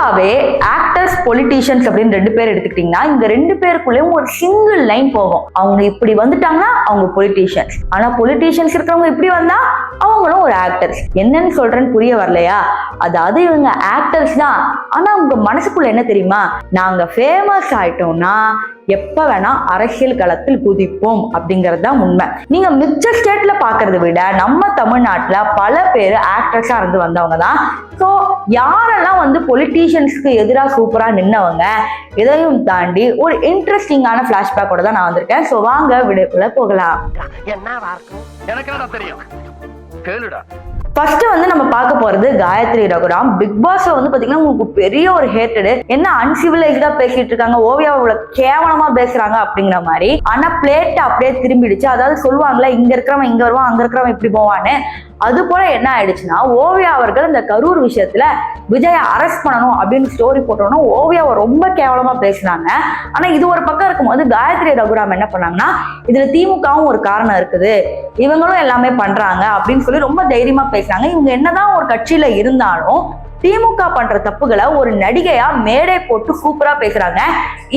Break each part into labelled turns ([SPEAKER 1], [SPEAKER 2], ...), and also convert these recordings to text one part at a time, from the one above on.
[SPEAKER 1] பொதுவாகவே actors politicians அப்படின்னு ரெண்டு பேர் எடுத்துக்கிட்டீங்கன்னா இந்த ரெண்டு பேருக்குள்ளேயும் ஒரு சிங்கிள் லைன் போகும். அவங்க இப்படி வந்துட்டாங்கன்னா அவங்க பொலிட்டீஷியன்ஸ், ஆனா பொலிட்டீஷியன்ஸ் இருக்கிறவங்க இப்படி வந்தா அவங்களும் ஒரு ஆக்டர்ஸ். என்னன்னு சொல்றேன்னு புரிய வரலையா? அதாவது இவங்க ஆக்டர்ஸ் தான், ஆனா உங்க மனசுக்குள்ள என்ன தெரியுமா? நாங்க ஃபேமஸ் ஆயிட்டோம்னா எப்ப வேணா அரசியல் களத்தில் குதிப்போம் அப்படிங்கிறது தான் உண்மை. நீங்க மிச்ச ஸ்டேட்ல பாக்குறத விட நம்ம தமிழ்நாட்டுல பல பேர் ஆக்டர்ஸா இருந்து வந்தவங்க தான். ஸோ யாரெல்லாம் வந்து பொலிட்டீஷியன்ஸ்க்கு எதிராக சூப்பரா நின்னவங்க, இதையும் தாண்டி ஒரு இன்ட்ரெஸ்டிங்கான பிளாஷ்பேக்கோட தான் நான் வந்திருக்கேன். ஸோ வாங்க வீடியோக்குள்ள போகலாம். ஃபர்ஸ்ட் வந்து நம்ம பார்க்க போறது காயத்ரி ரகுராம். பிக் பாஸ் வந்து பாத்தீங்கன்னா உங்களுக்கு பெரிய ஒரு ஹேட்டடு, என்ன அன்சிவிலைஸ்டா பேசிட்டு இருக்காங்க, ஓவியாவை இவ்வளவு கேவலமா பேசுறாங்க அப்படிங்கிற மாதிரி. ஆனா பிளேட் அப்படியே திரும்பிடுச்சு. அதாவது சொல்லுவாங்களே, இங்க இருக்கிறவன் இங்க வருவான், அங்க இருக்கிறவன் இப்படி போவான்னு. அது போல என்ன ஆயிடுச்சுன்னா, ஓவியா அவர்கள் இந்த கரூர் விஷயத்துல விஜயை அரெஸ்ட் பண்ணணும் அப்படின்னு ஸ்டோரி போட்டோம்னா ஓவியாவை ரொம்ப கேவலமா பேசினாங்க. ஆனா இது ஒரு பக்கம் இருக்கும்போது காயத்ரி ரகுராம் என்ன பண்ணாங்கன்னா, இதுல திமுகவும் ஒரு காரணம் இருக்குது, இவங்களும் எல்லாமே பண்றாங்க அப்படின்னு சொல்லி ரொம்ப தைரியமா பேசுறாங்க. இவங்க என்னதான் ஒரு கட்சியில இருந்தாலும் திமுக பண்ற தப்புகளை ஒரு நடிகையா மேடை போட்டு சூப்பரா பேசுறாங்க.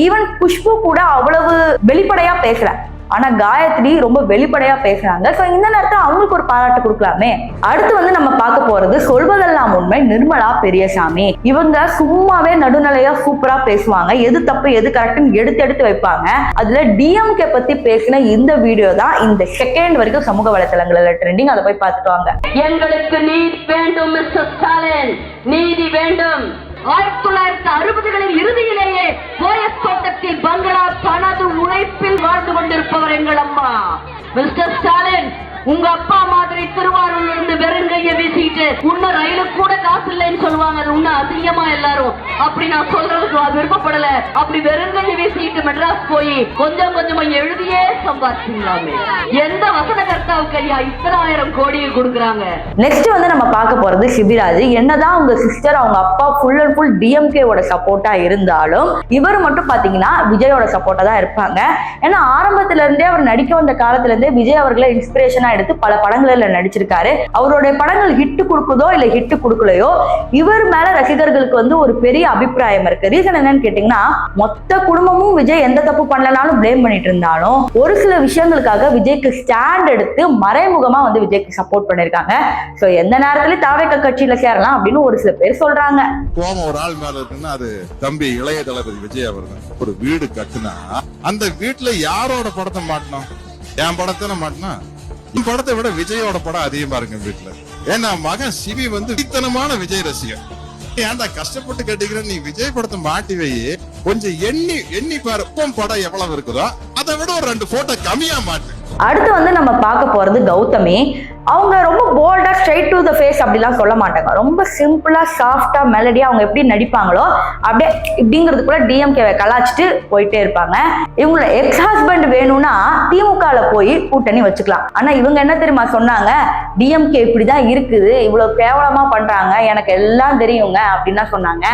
[SPEAKER 1] ஈவன் குஷ்பு கூட அவ்வளவு வெளிப்படையா பேசல, ஆனா காயத்ரி ரொம்ப வெளிப்படையா பேசுறாங்க. சோ இந்த நேரத்துல அவங்களுக்கு ஒரு பாராட்டு கொடுக்கலாமே. அடுத்து வந்து நம்ம பார்க்க போறது சொல்வதெல்லாம் உண்மை நிர்மலா பெரியசாமி. இவங்க சும்மாவே நடுநிலையா சூப்பரா பேசுவாங்க, எது தப்பு எது கரெக்ட்னு எடுத்து வைப்பாங்க. அதுல டிஎம்கே பத்தி பேசின இந்த வீடியோ தான் இந்த செகண்ட் வரைக்கும் சமூக வலைதளங்கள்ல ட்ரெண்டிங். அதை போய் பார்த்துட்டு வாங்க.
[SPEAKER 2] எங்களுக்கு நீதி வேண்டும் மிஸ்டர் ஸ்டாலின், நீதி வேண்டும். 1960களின் இறுதியிலேயே போயஸ் தோட்டத்தில் பங்களா தனது உழைப்பில் வாழ்ந்து கொண்டிருப்பவர் எங்கள் அம்மா. மிஸ்டர் ஸ்டாலின், உங்க அப்பா மாதிரி திருவாரூர்ல இருந்து வெறுங்கைய வீசிட்டு உன்ன ரயிலுக்கு கூட காசு இல்லைன்னு சொல்லுவாங்க. அது உன்ன அசிங்கமா எல்லாரும் அப்படி நான் சொல்றதுக்கு விருப்பப்படல. அப்படி வெறுங்கைய வீசிட்டு மெட்ராஸ் போய் கொஞ்சம் கொஞ்சமா எழுதியே சம்பாதிச்சிங்களாமே. எந்த வசனகர்த்தாவுக்கு ஐயா இத்தனை 1000 கோடியை கொடுக்குறாங்க?
[SPEAKER 1] நெக்ஸ்ட் வந்து நம்ம பார்க்க போறது சிபிராஜ். என்னதான் அவங்க சிஸ்டர் அவங்க அப்பா ஃபுல் அண்ட் ஃபுல் டிஎம்கேவோட சப்போர்ட்டா இருந்தாலும் இவர் மட்டும் பாத்தீங்கன்னா விஜயோட சப்போர்ட்டா தான் இருப்பாங்க. ஏன்னா ஆரம்பத்துல இருந்தே அவர் நடிக்க வந்த காலத்துல இருந்தே விஜய் அவர்களை இன்ஸ்பிரேஷனா எடுத்து பல படங்கள்ல நடிச்சிருக்காரு. அவருடைய படங்கள் ஹிட் கொடுக்குதோ இல்ல ஹிட் கொடுக்கலையோ இவர் மேல ரசிகர்களுக்கு வந்து ஒரு பெரிய அபிப்பிராயம் இருக்கு. ரீசன் என்னன்னு கேட்டீங்கன்னா, மொத்த குடும்பமும் விஜய் எந்த தப்பு பண்ணலனாலும் பிளேம் பண்ணிட்டு இருந்தாலும் ஒரு சில விஷயங்களுக்காக விஜய்க்கு ஸ்டாண்ட் எடுத்து மறைமுகமா வந்து விஜய்க்கு சப்போர்ட் பண்ணிருக்காங்க. சோ எந்த நேரத்துல தாவேக கட்சியில சேரலாம் அப்படின்னு ஒரு சில பேர் சொல்றாங்க.
[SPEAKER 3] ஒரு ஆள் மேல இருக்குன்னா அது தம்பி இளைய தளபதி விஜய் அவர்கள். ஒரு வீடு கட்டுனா அந்த வீட்டுல யாரோட படத்தை மாட்டணும்? என் படத்தை மாட்டினா படத்தை விட விஜயோட படம் அதிகமா இருக்கு வீட்டுல. ஏன்னா மகன் சிவி வந்து வித்தனமான விஜய் ரசிகர். ஏன்டா கஷ்டப்பட்டு கேட்டீங்க, நீ விஜய் படத்தை மாட்டி வை, கொஞ்சம் எண்ணி பாரு படம் எவ்வளவு இருக்குதோ அதை விட ஒரு 2 போட்டோ கம்மியா மாட்டு.
[SPEAKER 1] அடுத்து வந்து நம்ம பார்க்க போறது கௌதமி. அவங்க ரொம்ப போல்டா ஸ்ட்ரைட் டு த ஃபேஸ் அப்படிலாம் சொல்ல மாட்டாங்க. ரொம்ப சிம்பிளா சாஃப்டா மெலடியா அவங்க எப்படி நடிப்பாங்களோ அப்படியே இப்படிங்கிறது கூட டிஎம்கேவை கலாச்சிட்டு போயிட்டே இருப்பாங்க. இவங்களோட எக்ஸ் ஹஸ்பண்ட் வேணும்னா திமுகல போய் கூட்டணி வச்சுக்கலாம். ஆனா இவங்க என்ன தெரியுமா சொன்னாங்க, டிஎம்கே இப்படிதான் இருக்குது, இவ்வளவு கேவலமா பண்றாங்க, எனக்கு எல்லாம் தெரியுங்க அப்படின்னு சொன்னாங்க.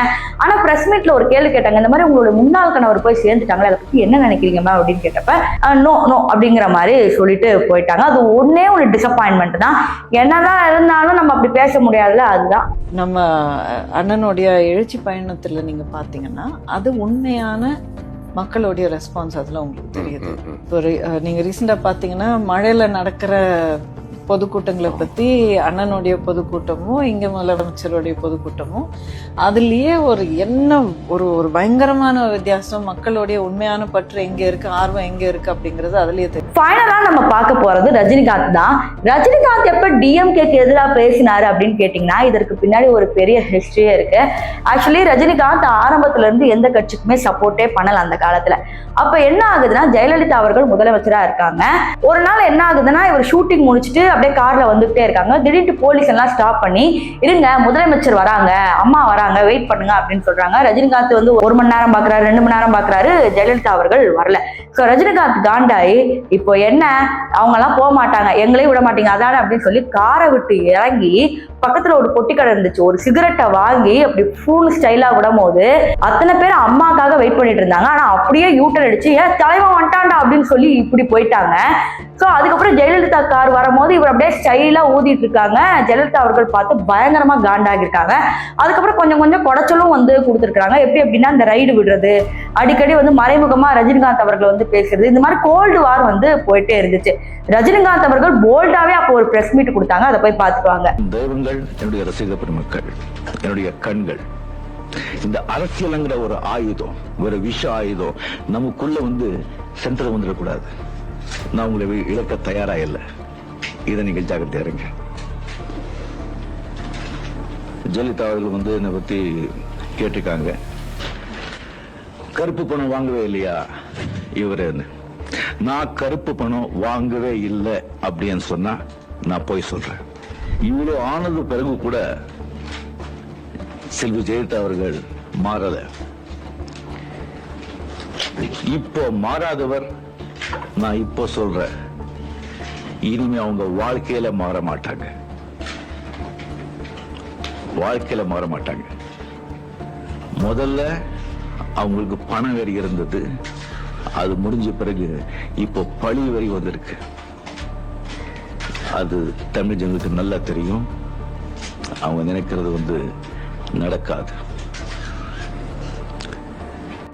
[SPEAKER 1] ஆனா பிரஸ் மீட்ல ஒரு கேள்வி கேட்டாங்க, இந்த மாதிரி உங்களோட முன்னாள் கணவர் போய் சேர்ந்துட்டாங்களா, அதை பத்தி என்ன நினைக்கிறீங்க அப்படின்னு கேட்டப்ப நோ நோ அப்படிங்கிற மாதிரி சொல்லிட்டு போயிட்டாங்க. அது ஒன்னே ஒரு டிசப்பாயின்மெண்ட் தான். என்னதான் இருந்தாலும் நம்ம அப்படி பேச முடியாதுல. அதுதான்
[SPEAKER 4] நம்ம அண்ணனுடைய எழுச்சி பயணத்துல நீங்க பாத்தீங்கன்னா அது உண்மையான மக்களுடைய ரெஸ்பான்ஸ் அதுல உங்களுக்கு தெரியுது. இப்போ நீங்க ரீசெண்டா பாத்தீங்கன்னா மழையில நடக்கிற பொதுக்கூட்டங்களை பத்தி அண்ணனுடைய பொதுக்கூட்டமும் இங்க முதலமைச்சருடைய பொதுக்கூட்டமும் அதுலயே ஒரு பயங்கரமான வித்தியாசம். மக்களுடைய உண்மையான பற்று எங்க இருக்கு, ஆர்வம் எங்க இருக்கு அப்படிங்கறது அதுலயே தெரியும்.
[SPEAKER 1] ஃபைனலா நம்ம பார்க்க போறது ரஜினிகாந்த் தான். ரஜினிகாந்த் எப்ப டிஎம்கேக்கு எதிராக பேசினாரு அப்படின்னு கேட்டீங்கன்னா இதற்கு பின்னாடி ஒரு பெரிய ஹிஸ்டரியே இருக்கு. ஆக்சுவலி ரஜினிகாந்த் ஆரம்பத்துல இருந்து எந்த கட்சிக்குமே சப்போர்ட்டே பண்ணல அந்த காலத்துல. அப்ப என்ன ஆகுதுன்னா, ஜெயலலிதா அவர்கள் முதலமைச்சரா இருக்காங்க. ஒரு நாள் என்ன ஆகுதுன்னா, இவர் ஷூட்டிங் முடிச்சுட்டு அப்படியே கார்ல வந்துட்டே இருக்காங்க. திடீர்னு போலீஸ் எல்லாம் ஸ்டாப் பண்ணி, இருங்க முதலமைச்சர் வராங்க, அம்மா வராங்க, வெயிட் பண்ணுங்க அப்படின்னு சொல்றாங்க. ரஜினிகாந்த் வந்து 1 மணி நேரம் பாக்குறாரு, 2 மணி நேரம் பாக்குறாரு, ஜெயலலிதா அவர்கள் வரல. சோ ரஜினிகாந்த் காண்டாயி, இப்போ என்ன அவங்க எல்லாம் போக மாட்டாங்க, எங்களையும் விட மாட்டீங்க அதான அப்படின்னு சொல்லி காரை விட்டு இறங்கி பக்கத்துல ஒரு பொட்டி கடை இருந்துச்சு, ஒரு சிகரெட்டை வாங்கி அப்படி ஃபுல் ஸ்டைலா விடும் போது அத்தனை பேர் அம்மாக்காக வெயிட் பண்ணிட்டு இருந்தாங்க. ஆனா அப்படியே யூட்டர் அடிச்சு, ஏன் தலைவன் வந்துட்டான்டா அப்படின்னு சொல்லி இப்படி போயிட்டாங்க. ஸோ அதுக்கப்புறம் ஜெயலலிதா கார் வரும்போது இவர் அப்படியே ஸ்டைலா ஊதிட்டு இருக்காங்க. ஜெயலலிதா அவர்கள் பார்த்து பயங்கரமா காண்டாகிருக்காங்க. அதுக்கப்புறம் கொஞ்சம் கொஞ்சம் குடைச்சலும் வந்து கொடுத்துருக்காங்க. எப்படி அப்படின்னா இந்த ரைடு விடுறது, அடிக்கடி வந்து மறைமுகமா ரஜினிகாந்த் அவர்கள் வந்து பேசுறது, இந்த மாதிரி கோல்டு வார் வந்து போயிட்டே இருந்துச்சு. ரஜினிகாந்த் அவர்கள் போல்டாவே அப்போ ஒரு பிரஸ் மீட் கொடுத்தாங்க. அதை போய் பார்த்துக்குவாங்க.
[SPEAKER 5] தெய்வங்கள், என்னுடைய ரசிக பெருமக்கள், என்னுடைய கண்கள், இந்த அரசியலுங்கிற ஒரு ஆயுதம், ஒரு விஷ ஆயுதம் நமக்குள்ள வந்து சென்டர் வந்துடக்கூடாது. நான் உங்களை இழக்க தயாரா இல்லை. இதை நீங்க ஜாக்கிரதையா இருங்க. ஜெயலலிதா அவர்கள் வந்து என்னை பத்தி கேட்டிருக்காங்க, கருப்பு பணம் வாங்கவே இல்லையா இவருன்னு. நான் கருப்பு பணம் வாங்கவே இல்லை அப்படின்னு சொன்னா நான் போய் சொல்றேன். இவ்வளவு ஆனது பிறகு கூட செல்வி ஜெயலலிதா அவர்கள் மாறல. இப்போ மாறாதவர் நான் இப்போ சொல்றேன், இனிமே அவங்க வாழ்க்கையில மாற மாட்டாங்க. வாழ்க்கையில மாற மாட்டாங்க. முதல்ல அவங்களுக்கு பண வெறி இருந்தது, அது முடிஞ்ச பிறகு இப்போ பழி வெறி வந்திருக்கு. அது தமிழ் ஜனங்களுக்கு நல்லா தெரியும். அவங்க நினைக்கிறது வந்து நடக்காது.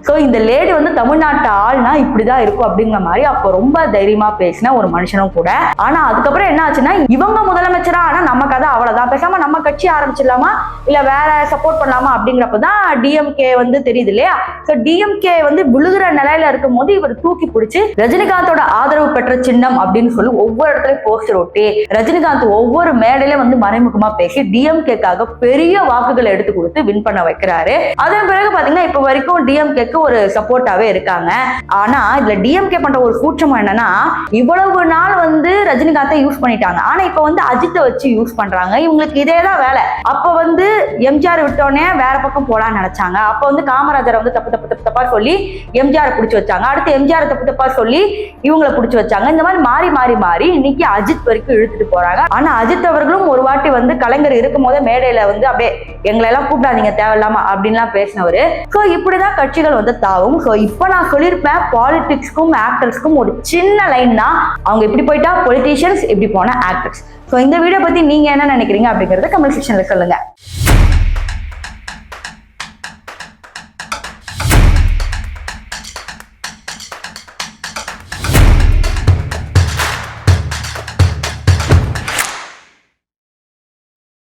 [SPEAKER 1] ஸோ இந்த லேடி வந்து தமிழ்நாட்டு ஆள்னா இப்படிதான் இருக்கும் அப்படிங்கிற மாதிரி அப்போ ரொம்ப தைரியமா பேசின ஒரு மனுஷனும் கூட. ஆனா அதுக்கப்புறம் என்ன ஆச்சுன்னா, இவங்க முதலமைச்சரா ஆனா நம்ம கதை அவ்வளவுதான், பேசாம நம்ம கட்சி ஆரம்பிச்சிடலாமா இல்ல வேற சப்போர்ட் பண்ணலாமா அப்படிங்கிறப்பதான் டிஎம்கே வந்து தெரியுது இல்லையா. ஸோ டிஎம்கே வந்து விழுகிற நிலையில இருக்கும் போது இவர் தூக்கி பிடிச்சி ரஜினிகாந்தோட ஆதரவு பெற்ற சின்னம் அப்படின்னு சொல்லி ஒவ்வொரு இடத்துலயும் போஸ்டர் ஒட்டி ரஜினிகாந்த் ஒவ்வொரு மேடையிலும் வந்து மறைமுகமா பேசி டிஎம்கேக்காக பெரிய வாக்குகளை எடுத்து கொடுத்து வின் பண்ண வைக்கிறாரு. அதன் பிறகு பாத்தீங்கன்னா இப்ப வரைக்கும் டிஎம்கே ஒரு சப்போர்ட்டாவே இருக்காங்க. ஆனா இதுல டிஎம்கே பண்ற ஒரு கூச்சம் என்னன்னா, இவ்வளவு நாள் வந்து ரஜினிகாந்தை யூஸ் பண்ணிட்டாங்க, ஆனா இப்ப வந்து அஜித்தை வச்சு யூஸ் பண்றாங்க. இவங்களுக்கு இதேதான் வேலை. அப்ப வந்து எம்ஜிஆர் விட்டோடனே வேற பக்கம் போலான்னு நினைச்சாங்க. அப்ப வந்து காமராஜரை வந்து தப்பா சொல்லி எம்ஜிஆர் பிடிச்சு வச்சாங்க. அடுத்து எம்ஜிஆர் தப்பா சொல்லி இவங்களை பிடிச்சு வச்சாங்க. இந்த மாதிரி மாறி மாறி இன்னைக்கு அஜித் வரைக்கும் இழுத்துட்டு போறாங்க. ஆனா அஜித் அவர்களும் ஒரு வாட்டி வந்து கலைஞர் இருக்கும் போதே மேடையில வந்து அப்படியே எங்களை எல்லாம் கூப்பிடாதீங்க தேவையில்லாம அப்படின்லாம் பேசினவரு. சோ இப்படிதான் கட்சிகள் வந்து தாவும். சோ இப்ப நான் சொல்லியிருப்பேன், பாலிடிக்ஸ்க்கும் ஆக்டர்ஸ்க்கும் ஒரு சின்ன லைன் தான். அவங்க இப்படி போயிட்டா பொலிட்டீஷியன்ஸ், இப்படி போனா ஆக்டர்ஸ். சோ இந்த வீடியோ பத்தி நீங்க என்ன நினைக்கிறீங்க அப்படிங்கறத கமெண்ட் செக்ஷன்ல சொல்லுங்க.